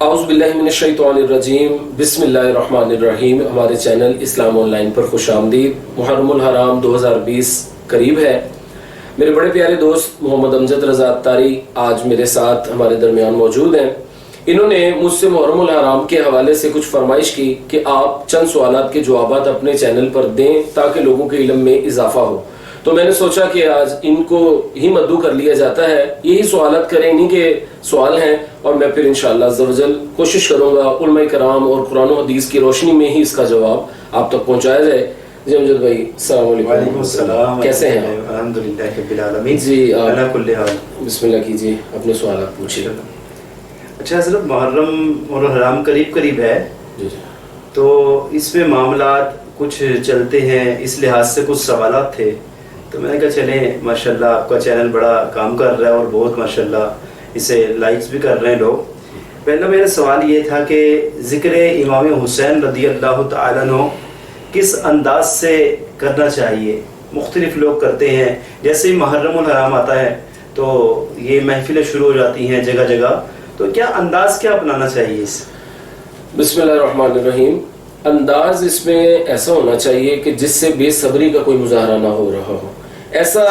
आउज़ु बिल्लाहि मिनश शैतानिर रजीम, बिस्मिल्लाहिर रहमानिर रहीम। हमारे चैनल इस्लाम ऑनलाइन पर खुशामदीद। मुहर्रमुल हराम 2020 करीब है। मेरे बड़े प्यारे दोस्त मोहम्मद अमजद रज़ा अत्तारी आज मेरे साथ हमारे दरमियान मौजूद हैं। इन्होंने मुझसे मुहर्रमुल हराम के हवाले से कुछ फरमाइश की कि आप चंद सवालात के जवाबात अपने चैनल पर दें ताकि लोगों के इल्म में इजाफा हो। तो मैंने सोचा कि आज इनको ही मद्दू कर लिया जाता है, यही सवालत करें, इन्हीं के सवाल हैं और मैं फिर इंशाअल्लाह अज़्ज़ा वजल कोशिश करूंगा उलमा कराम और कुरान और हदीस की रोशनी में ही इसका जवाब आप तक पहुंचाया जाए। जी अमजद भाई, अस्सलाम वालेकुम। अस्सलाम, कैसे हैं आप? अल्हम्दुलिल्लाह रब्बिल आलमीन। जी अला कुल्ली हाल। बिस्मिल्लाह कीजिए, अपने सवाल पूछिए। अच्छा हज़रत, मुहर्रम और हराम करीब करीब है जी। तो इसमें मामलात कुछ चलते हैं, इस लिहाज से कुछ सवालात थे तो मैंने कहा चलें, माशाल्लाह आपका चैनल बड़ा काम कर रहा है और बहुत माशाल्लाह इसे लाइक्स भी कर रहे हैं लोग। पहला मेरा सवाल ये था कि ज़िक्र इमाम हुसैन रज़ियल्लाहु तआला अन्हु किस अंदाज से करना चाहिए? मुख्तलिफ लोग करते हैं, जैसे ही मुहर्रमुल हराम आता है तो ये महफिलें शुरू हो जाती हैं जगह जगह, तो क्या अंदाज क्या अपनाना चाहिए इस? बिस्मिल्लाहिर्रहमानिर्रहीम। अंदाज इसमें ऐसा होना चाहिए कि जिससे बेसब्री का कोई मुजाहरा ना हो रहा हो, ऐसा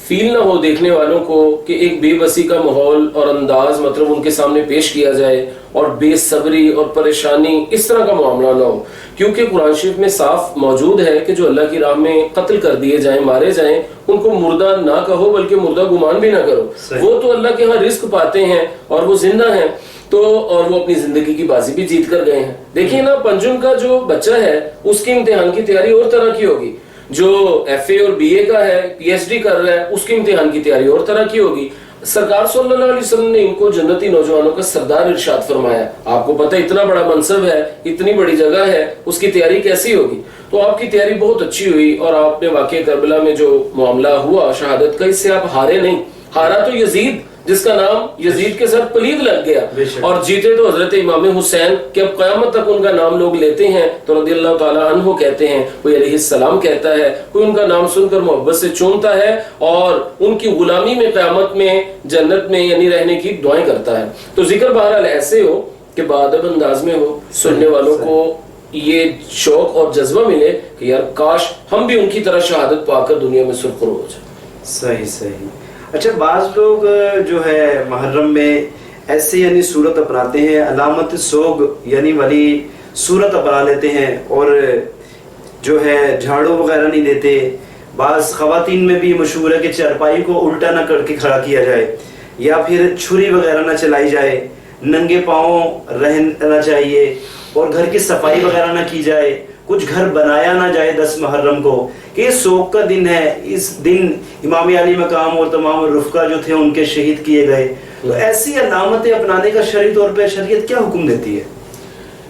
फील ना हो देखने वालों को कि एक बेबसी का माहौल और अंदाज मतलब उनके सामने पेश किया जाए और बेसब्री और परेशानी इस तरह का मामला ना हो। क्योंकि कुरान शरीफ में साफ मौजूद है कि जो अल्लाह की राह में कत्ल कर दिए जाएं, मारे जाएं, उनको मुर्दा ना कहो बल्कि मुर्दा गुमान भी ना करो। वो तो अल्लाह के यहाँ रिस्क पाते हैं और वो जिंदा हैं, तो और वो अपनी जिंदगी की बाजी भी जीत कर गए हैं। देखिए ना, पंजुम का जो बच्चा है उसके इम्तिहान की तैयारी और तरह की होगी, जो एफए और बीए का है, पीएचडी कर रहा है, उसके इम्तिहान की तैयारी और तरह की होगी। सरकार सल्लल्लाहु अलैहि वसल्लम ने इनको जन्नती नौजवानों का सरदार इरशाद फरमाया। आपको पता है इतना बड़ा मनसब है, इतनी बड़ी जगह है, उसकी तैयारी कैसी होगी? तो आपकी तैयारी बहुत अच्छी हुई और आपने वाकई करबला में जो मामला हुआ शहादत का, इससे आप हारे नहीं। हारा तो यजीद, जिसका नाम यजीद के साथ पलीद लग गया, और जीते तो हजरत इमाम हुसैन के। अब क़यामत तक उनका नाम लोग लेते हैं तो रज़ियल्लाहु ताला अन्हु कहते हैं, कोई अलैहिस्सलाम कहता है, कोई उनका नाम सुनकर मोहब्बत से चूमता है और उनकी गुलामी में क़यामत में जन्नत में यानी रहने की दुआएं करता है। तो जिक्र बहरहाल ऐसे हो कि बाअदब अंदाज में हो, सुनने वालों को ये शौक और जज्बा मिले कि यार काश हम भी उनकी तरह शहादत पाकर दुनिया में सुरखरू हो जाए। सही सही। अच्छा, बाज लोग जो है मुहर्रम में ऐसे यानी सूरत अपनाते हैं, अलामत सोग यानी वाली सूरत अपना लेते हैं और जो है झाड़ू वगैरह नहीं देते। बाज खवातीन में भी मशहूर है कि चारपाई को उल्टा ना करके खड़ा किया जाए या फिर छुरी वगैरह ना चलाई जाए, नंगे पाँव रहना चाहिए और घर की सफाई वगैरह ना की जाए, कुछ घर बनाया ना जाए 10 मुहर्रम को, कि ये शोक का दिन है। इस दिन इमाम अली मकाम और तमाम रुफ़का जो थे उनके शहीद किए गए। तो ऐसी अलामतें अपनाने का शरई तौर पे शरीयत क्या हुक्म देती है?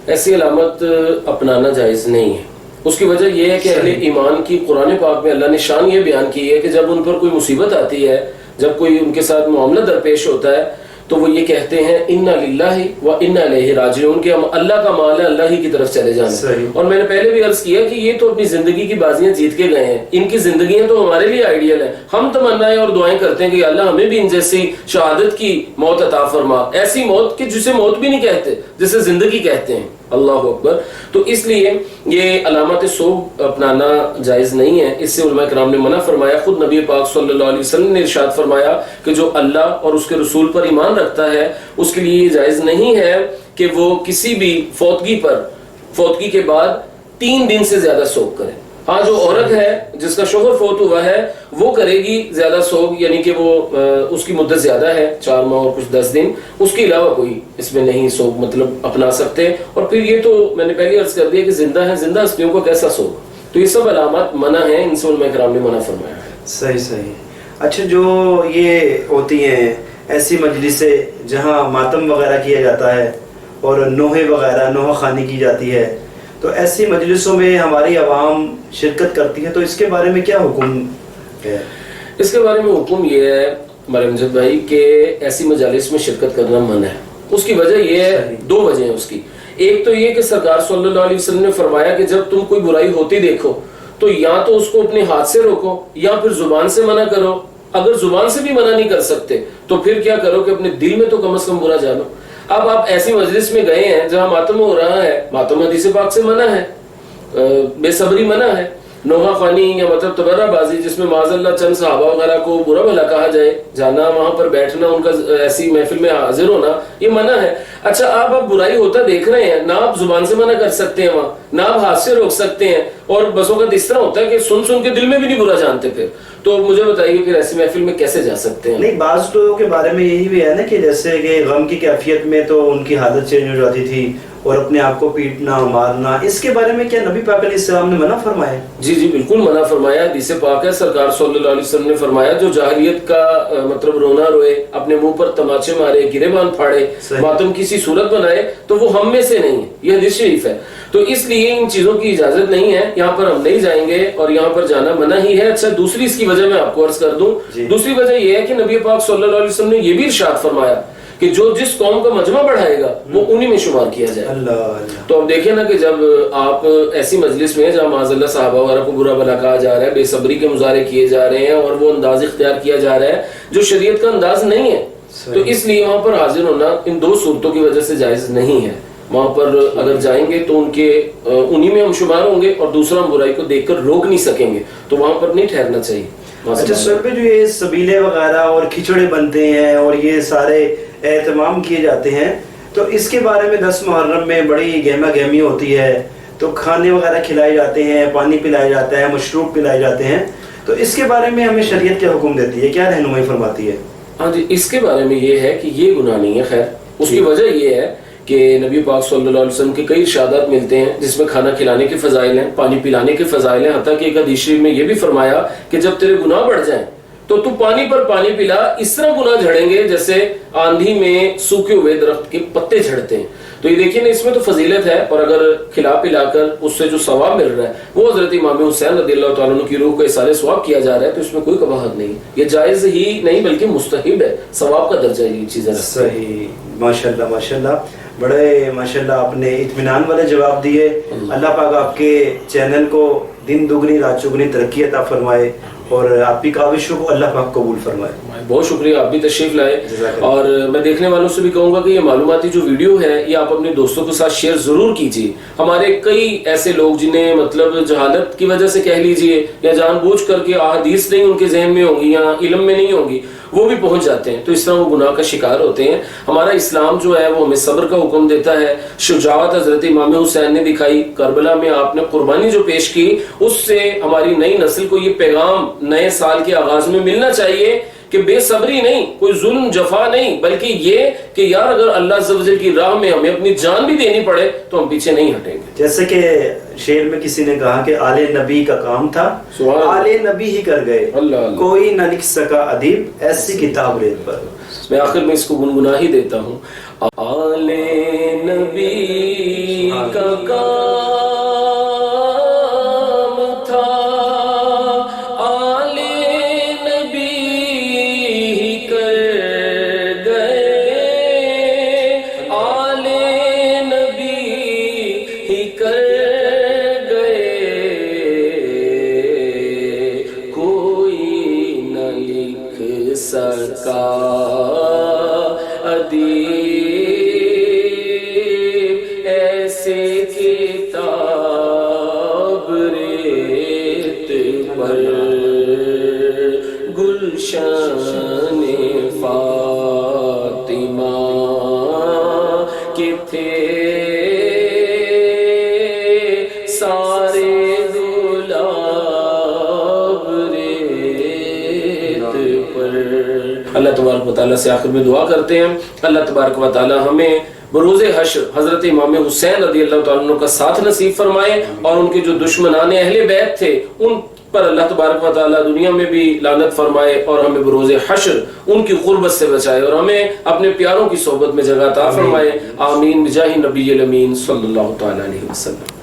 ऐसी अलामत अपनाना जायज़ नहीं है। उसकी वजह यह है कि अहले ईमान की कुरान पाक में अल्लाह ने शान ये बयान की है कि जब उन पर कोई मुसीबत आती है, जब कोई उनके साथ मामला दरपेश होता है, तो वो ये कहते हैं इन्ना लिल्लाहि व इन्ना इलैहि राजिऊन, कि हम अल्लाह का माल है, अल्लाह ही की तरफ चले जाना। और मैंने पहले भी अर्ज किया कि ये तो अपनी जिंदगी की बाजियां जीत के गए हैं, इनकी जिंदगियां तो हमारे लिए आइडियल है। हम तमन्नाएं और दुआएं करते हैं कि अल्लाह हमें भी इन जैसी शहादत की मौत अता फरमा, ऐसी मौत की जिसे मौत भी नहीं कहते, जिसे जिंदगी कहते हैं। अल्लाह अकबर। तो इसलिए ये अलामत सोग अपनाना जायज़ नहीं है, इससे उलमा कराम ने मना फरमाया। खुद नबी पाक सल्लल्लाहु अलैहि वसल्लम ने इरशाद फरमाया कि जो अल्लाह और उसके रसूल पर ईमान रखता है उसके लिए जायज़ नहीं है कि वो किसी भी फौतगी के बाद 3 दिन से ज्यादा सोग करे। हाँ, जो औरत है जिसका शोहर फौत हुआ है वो करेगी ज्यादा सोग, यानी कि वो उसकी मुद्दत ज्यादा है, 4 माह और कुछ 10 दिन, उसके अलावा कोई इसमें नहीं सोग मतलब अपना सकते। और फिर ये तो मैंने पहले अर्ज कर दिया कि जिंदा है, जिंदा हस्तियों को कैसा सोग, तो ये सब अलामत मना है, इनसे उलमा कराम ने मना फरमाया है। सही सही। अच्छा, जो ये होती हैं ऐसी मजलिसें जहाँ मातम वगैरह किया जाता है और नोहे वगैरह नोहा खानी की जाती है, तो ऐसी मजलिसों में हमारी आवाम शिरकत करती है, तो इसके बारे में क्या हुक्म है? इसके बारे में हुक्म ये है हमारे अमजद भाई कि ऐसी मजालिस में शिरकत करना मन है। उसकी वजह ये है, 2 वजह है उसकी। एक तो ये कि सरकार सल्लल्लाहु अलैहि वसल्लम ने फरमाया कि जब तुम कोई बुराई होती देखो तो या तो उसको अपने हाथ से रोको या फिर जुबान से मना करो। अगर जुबान से भी मना नहीं कर सकते तो फिर क्या करो कि अपने दिल में तो कम से कम बुरा जानो। اب آپ ایسی مجلس میں گئے ہیں جہاں ماتم ہو رہا ہے، ماتم حدیث پاک سے منع ہے، بے صبری منع ہے، نوحہ خوانی یا مطلب تبرہ بازی جس میں معاذ اللہ چند صحابہ وغیرہ کو برا بھلا کہا جائے، جانا وہاں پر بیٹھنا، ان کا ایسی محفل میں حاضر ہونا، یہ منع ہے۔ اچھا آپ برائی ہوتا دیکھ رہے ہیں، نہ آپ زبان سے منع کر سکتے ہیں وہاں، نہ آپ ہاتھ سے روک سکتے ہیں، اور بسوں کا اس طرح ہوتا ہے کہ سن کے دل میں بھی نہیں برا جانتے، پھر تو مجھے بتائیے پھر ایسی محفل میں کیسے جا سکتے ہیں؟ نہیں، بعض لوگوں کے بارے میں یہی بھی ہے نا کہ جیسے کہ غم کی کیفیت میں تو ان کی حالت چینج ہو جاتی تھی اور اپنے آپ کو پیٹنا مارنا، اس کے بارے میں کیا نبی پاک علیہ السلام نے منع فرمایا؟ جی بالکل منع فرمایا، حدیث پاک ہے، سرکار صلی اللہ علیہ وسلم نے فرمایا جو جاہلیت کا مطلب رونا روئے، اپنے منہ پر تماچے مارے، گریبان پھاڑے، ماتم کی سی صورت بنائے تو وہ ہم میں سے نہیں ہے، یہ حدیث شریف ہے۔ تو اس لیے ان چیزوں کی اجازت نہیں ہے، یہاں پر ہم نہیں جائیں گے اور یہاں پر جانا منع ہی ہے۔ اچھا دوسری اس کی وجہ میں آپ کو عرض کر دوں، دوسری وجہ یہ ہے کہ نبی پاک صلی اللہ علیہ وسلم نے یہ بھی ارشاد فرمایا کہ جو جس قوم کا مجمع بڑھائے گا وہ انہی میں شمار کیا جائے۔ تو اب دیکھیں نا کہ جب آپ ایسی مجلس میں جہاں معاذ اللہ صحابہ وغیرہ کو برا بھلا کہا جا رہا ہے، بے صبری کے مظاہرے کیے جا رہے ہیں اور وہ انداز اختیار کیا جا رہا ہے جو شریعت کا انداز نہیں ہے، تو اس لیے وہاں پر حاضر ہونا ان دو صورتوں کی وجہ سے جائز نہیں ہے۔ وہاں پر اگر جائیں گے تو انہی میں ہم شمار ہوں گے، اور دوسرا ہم برائی کو دیکھ کر روک نہیں سکیں گے، تو وہاں پر نہیں ٹھہرنا چاہیے۔ اچھا سر پہ جو یہ سبیلے وغیرہ اور کھچڑے بنتے ہیں اور یہ سارے اہتمام کیے جاتے ہیں، تو اس کے بارے میں 10 محرم میں بڑی گہما گہمی ہوتی ہے، تو کھانے وغیرہ کھلائے جاتے ہیں، پانی پلایا جاتا ہے، مشروب پلائے جاتے ہیں، تو اس کے بارے میں ہمیں شریعت کیا حکم دیتی ہے، کیا رہنمائی فرماتی ہے؟ ہاں جی، اس کے بارے میں یہ ہے کہ یہ گناہ نہیں ہے۔ خیر اس کی وجہ یہ ہے کہ نبی پاک صلی اللہ علیہ وسلم کے کئی ارشادات ملتے ہیں جس میں کھانا کھلانے کے فضائل ہیں، پانی پلانے کے فضائل ہیں، حتیٰ کہ ایک حدیث شریف میں یہ بھی فرمایا کہ جب تیرے گناہ بڑھ جائیں تو پانی پر پانی پلا، اس طرح گناہ جھڑیں گے جیسے آندھی میں سوکھے ہوئے درخت کے پتے جھڑتے ہیں۔ تو یہ دیکھیں نا، اس میں تو فضیلت ہے، اور اگر کھلا پلا کر اس سے جو ثواب مل رہا ہے وہ حضرت امام حسین رضی اللہ تعالیٰ عنہ کی روح کو اثار ثواب کیا جا رہا ہے، تو اس میں کوئی قباحت نہیں، یہ جائز ہی نہیں بلکہ مستحب ہے، ثواب کا درجہ یہ چیزیں رکھتے ہیں۔ صحیح، ماشاءاللہ ماشاءاللہ، بڑے ماشاءاللہ آپ نے اطمینان والے جواب دیے۔ اللہ پاک آپ کے چینل کو دن دگنی رات چگنی ترقی عطا فرمائے اور آپ کی کاوشوں کو اللہ پاک قبول فرمائے۔ بہت شکریہ، آپ بھی تشریف لائے، اور میں دیکھنے والوں سے بھی کہوں گا کہ یہ معلوماتی جو ویڈیو ہے یہ آپ اپنے دوستوں کے ساتھ شیئر ضرور کیجیے۔ ہمارے کئی ایسے لوگ جنہیں مطلب جہالت کی وجہ سے کہہ لیجیے یا جان بوجھ کر کے احادیث نہیں ان کے ذہن میں ہوں گی یا علم میں نہیں ہوں گی، وہ بھی پہنچ جاتے ہیں، تو اس طرح وہ گناہ کا شکار ہوتے ہیں۔ ہمارا اسلام جو ہے وہ ہمیں صبر کا حکم دیتا ہے، شجاعت حضرت امام حسین نے دکھائی، کربلا میں آپ نے قربانی جو پیش کی، اس سے ہماری نئی نسل کو یہ پیغام نئے سال کے آغاز میں ملنا چاہیے کہ بے صبری نہیں، کوئی ظلم جفا نہیں، بلکہ یہ کہ یار اگر اللہ عز و جل کی راہ میں ہمیں اپنی جان بھی دینی پڑے تو ہم پیچھے نہیں ہٹیں گے۔ جیسے کہ شعر میں کسی نے کہا کہ آل نبی کا کام تھا، آل نبی ہی کر گئے، کوئی نہ لکھ سکا ادیب ایسی کتاب ریت پر۔ میں آخر میں اس کو گنگنا ہی دیتا ہوں، آل نبی کا کام تھا، آل نبی ہی کر گئے، آل نبی ہی کر گئے، کوئی نہ لکھ سکا ادیب ایسے کتاب ریت پر، گلشن فاطمہ کے تھے سارے گلاب ریت پر۔ اللہ تبارک و تعالیٰ سے آخر میں دعا کرتے ہیں، اللہ تبارک و تعالیٰ ہمیں بروز حشر حضرت امام حسین رضی اللہ تعالیٰ عنہ کا ساتھ نصیب فرمائے، اور ان کے جو دشمنان اہل بیت تھے ان پر اللہ تبارک و تعالیٰ دنیا میں بھی لعنت فرمائے، اور ہمیں بروز حشر ان کی غربت سے بچائے، اور ہمیں اپنے پیاروں کی صحبت میں جگہ عطا فرمائے۔ آمین بجاہ نبی الامین صلی اللہ تعالیٰ علیہ وسلم۔